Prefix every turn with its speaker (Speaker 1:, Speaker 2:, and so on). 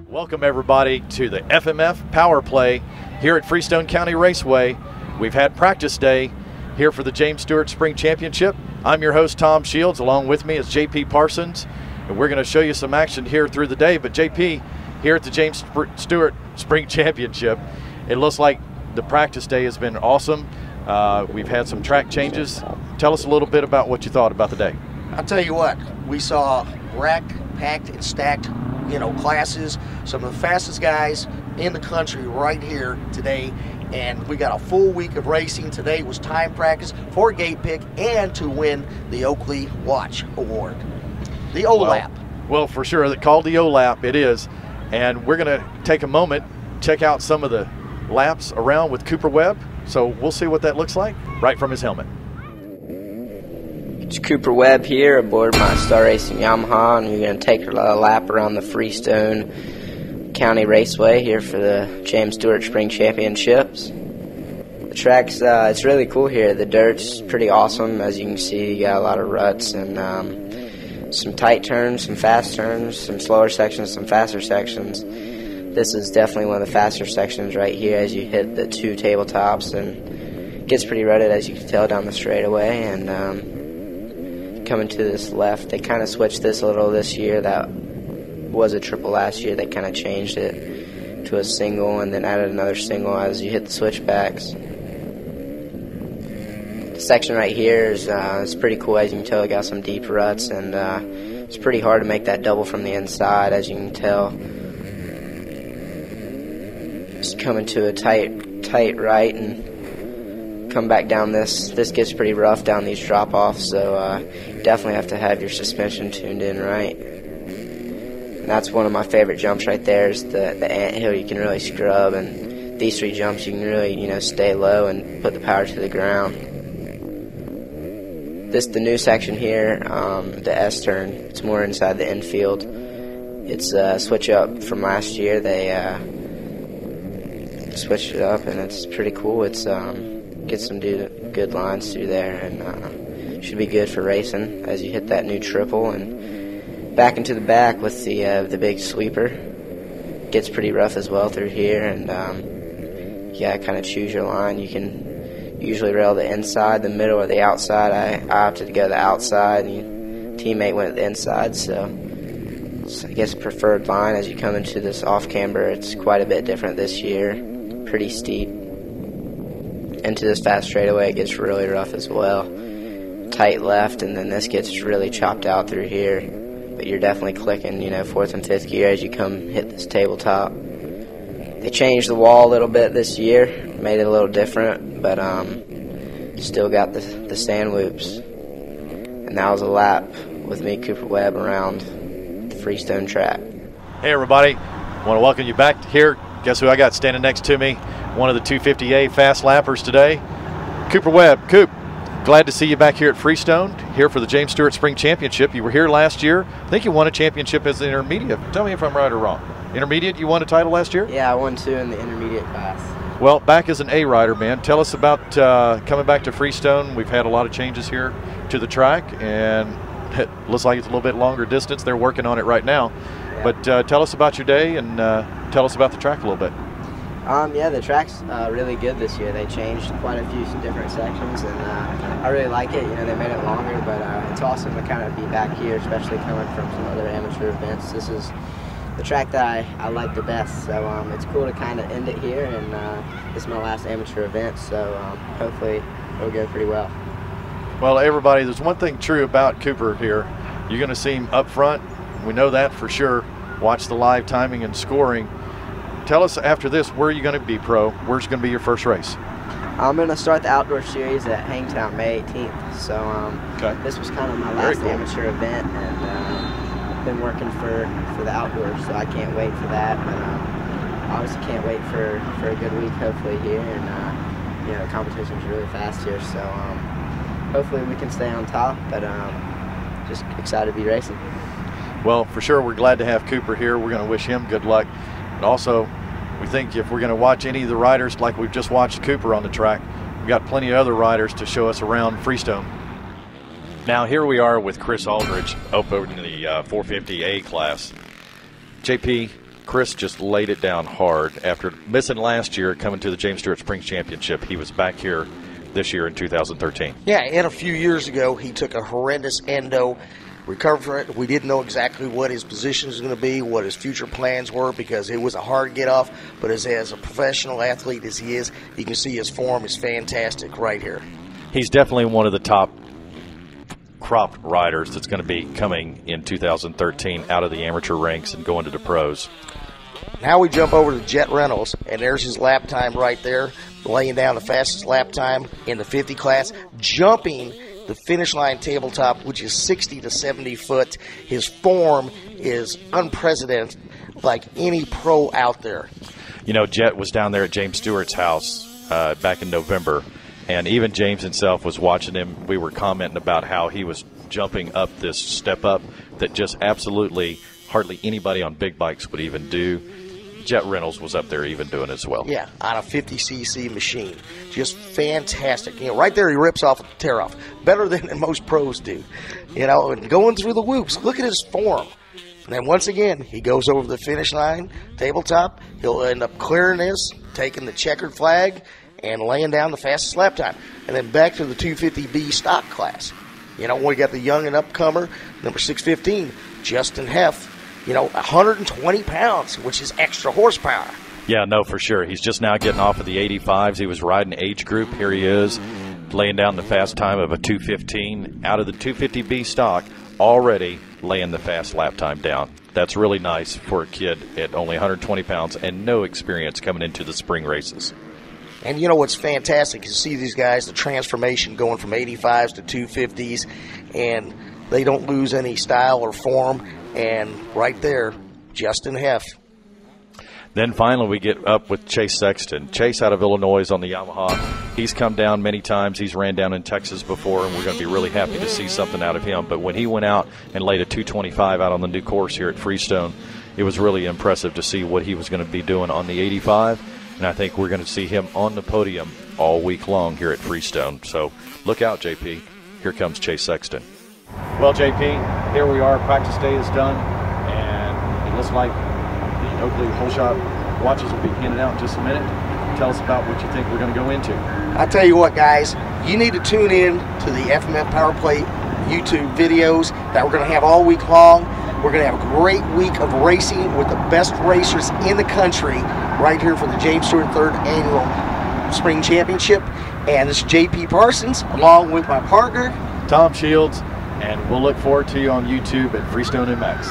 Speaker 1: Welcome everybody to the FMF Power Play here at Freestone County Raceway. We've had practice day here for the James Stewart Spring Championship. I'm your host, Tom Shields. Along with me is JP Parsons, and we're going to show you some action here through the day. But JP, here at the James Stewart Spring Championship, it looks like the practice day has been awesome. We've had some track changes. Tell us a little bit about what you thought about the day.
Speaker 2: I'll tell you what, we saw packed and stacked, classes, some of the fastest guys in the country right here today, and we got a full week of racing. Today was time practice for gate pick and to win the Oakley Watch Award, the O-Lap.
Speaker 1: Well, for sure, called the O-Lap, it is, and we're going to take a moment, check out some of the laps around with Cooper Webb, so we'll see what that looks like right from his helmet.
Speaker 3: It's Cooper Webb here aboard my Star Racing Yamaha, and we're going to take a lap around the Freestone County Raceway here for the James Stewart Spring Championships. The track's it's really cool here. The dirt's pretty awesome. As you can see, you got a lot of ruts and some tight turns, some fast turns, some slower sections, some faster sections. This is definitely one of the faster sections right here as you hit the two tabletops, and it gets pretty rutted as you can tell down the straightaway. And coming to this left, they kind of switched this a little this year. That was a triple last year. They kind of changed it to a single and then added another single as you hit the switchbacks. The section right here is pretty cool. As you can tell, it got some deep ruts, and it's pretty hard to make that double from the inside, as you can tell. Just coming to a tight right and come back down this gets pretty rough down these drop-offs, so definitely have to have your suspension tuned in right. And that's one of my favorite jumps right there is the anthill. You can really scrub, and these three jumps you can really stay low and put the power to the ground. The new section here, the S turn, it's more inside the infield. It's a switch up from last year. They switched it up, and it's pretty cool. It's get some good lines through there, and should be good for racing as you hit that new triple and back into the back with the big sweeper. Gets pretty rough as well through here, and you gotta kind of choose your line. You can usually rail the inside, the middle, or the outside. I opted to go the outside, and teammate went the inside, so it's, I guess, preferred line. As you come into this off camber, it's quite a bit different this year, pretty steep. Into this fast straightaway, it gets really rough as well. Tight left, and then this gets really chopped out through here. But you're definitely clicking, fourth and fifth gear as you come hit this tabletop. They changed the wall a little bit this year, made it a little different, but still got the sand loops. And that was a lap with me, Cooper Webb, around the Freestone track.
Speaker 1: Hey everybody, I want to welcome you back here. Guess who I got standing next to me? One of the 250A fast lappers today, Cooper Webb. Coop, glad to see you back here at Freestone, here for the James Stewart Spring Championship. You were here last year. I think you won a championship as an intermediate. Tell me if I'm right or wrong. Intermediate, you won a title last year?
Speaker 3: Yeah, I won 2 in the intermediate class.
Speaker 1: Well, back as an A rider, man. Tell us about coming back to Freestone. We've had a lot of changes here to the track, and it looks like it's a little bit longer distance. They're working on it right now.
Speaker 3: Yeah.
Speaker 1: But tell us about your day, and tell us about the track a little bit.
Speaker 3: Yeah, the track's really good this year. They changed quite a few different sections, and I really like it. They made it longer, but it's awesome to kind of be back here, especially coming from some other amateur events. This is the track that I like the best, so it's cool to kind of end it here, and this is my last amateur event, so hopefully it'll go pretty well.
Speaker 1: Well, everybody, there's one thing true about Cooper here. You're going to see him up front. We know that for sure. Watch the live timing and scoring. Tell us after this, where are you going to be, pro? Where's going to be your first race?
Speaker 3: I'm going to start the outdoor series at Hangtown May 18th. So
Speaker 1: okay.
Speaker 3: This was kind of my last amateur event, and I've been working for the outdoors, so I can't wait for that. But obviously can't wait for a good week, hopefully, here. And the competition's really fast here, so hopefully we can stay on top. But just excited to be racing.
Speaker 1: Well, for sure, we're glad to have Cooper here. We're going to wish him good luck. And also, we think if we're going to watch any of the riders like we've just watched Cooper on the track, We've got plenty of other riders to show us around Freestone. Now here we are with Chris Aldridge opening the 450A class. JP, Chris just laid it down hard after missing last year, coming to the James Stewart Springs Championship. He was back here this year in 2013.
Speaker 2: Yeah, and a few years ago he took a horrendous endo, recovered from it. We didn't know exactly what his position was going to be, what his future plans were, because it was a hard get off. But as a professional athlete as he is, you can see his form is fantastic right here.
Speaker 1: He's definitely one of the top crop riders that's going to be coming in 2013 out of the amateur ranks and going to the pros.
Speaker 2: Now we jump over to Jet Reynolds, and there's his lap time right there, laying down the fastest lap time in the 50 class, jumping the finish line tabletop, which is 60 to 70 foot. His form is unprecedented, like any pro out there.
Speaker 1: You know, Jet was down there at James Stewart's house back in November, and even James himself was watching him. We were commenting about how he was jumping up this step up that just absolutely hardly anybody on big bikes would even do. Jet Reynolds was up there even doing it as well.
Speaker 2: Yeah, on a 50cc machine. Just fantastic. You know, right there he rips off the tear off. Better than most pros do. You know, and going through the whoops. Look at his form. And then once again, he goes over the finish line, tabletop. He'll end up clearing this, taking the checkered flag, and laying down the fastest lap time. And then back to the 250B stock class. You know, we got the young and upcomer, number 615, Justin Heff. You know, 120 pounds, which is extra horsepower.
Speaker 1: Yeah, no, for sure. He's just now getting off of the 85s. He was riding age group. Here he is, laying down the fast time of a 215 out of the 250B stock, already laying the fast lap time down. That's really nice for a kid at only 120 pounds and no experience coming into the spring races.
Speaker 2: And you know what's fantastic is to see these guys, the transformation going from 85s to 250s, and they don't lose any style or form. And right there, Justin Heff.
Speaker 1: Then finally we get up with Chase Sexton. Chase out of Illinois on the Yamaha. He's come down many times. He's ran down in Texas before, and we're going to be really happy to see something out of him. But when he went out and laid a 225 out on the new course here at Freestone, it was really impressive to see what he was going to be doing on the 85. And I think we're going to see him on the podium all week long here at Freestone. So look out, JP. Here comes Chase Sexton. Well, JP, here we are. Practice day is done, and it looks like the Oakley whole shot watches will be handed out in just a minute. Tell us about what you think we're going to go into.
Speaker 2: I tell you what, guys, you need to tune in to the FMF Power Play YouTube videos that we're going to have all week long. We're going to have a great week of racing with the best racers in the country right here for the James Stewart 3rd Annual Spring Championship. And this is JP Parsons, along with my partner,
Speaker 1: Tom Shields, and we'll look forward to you on YouTube at Freestone MX.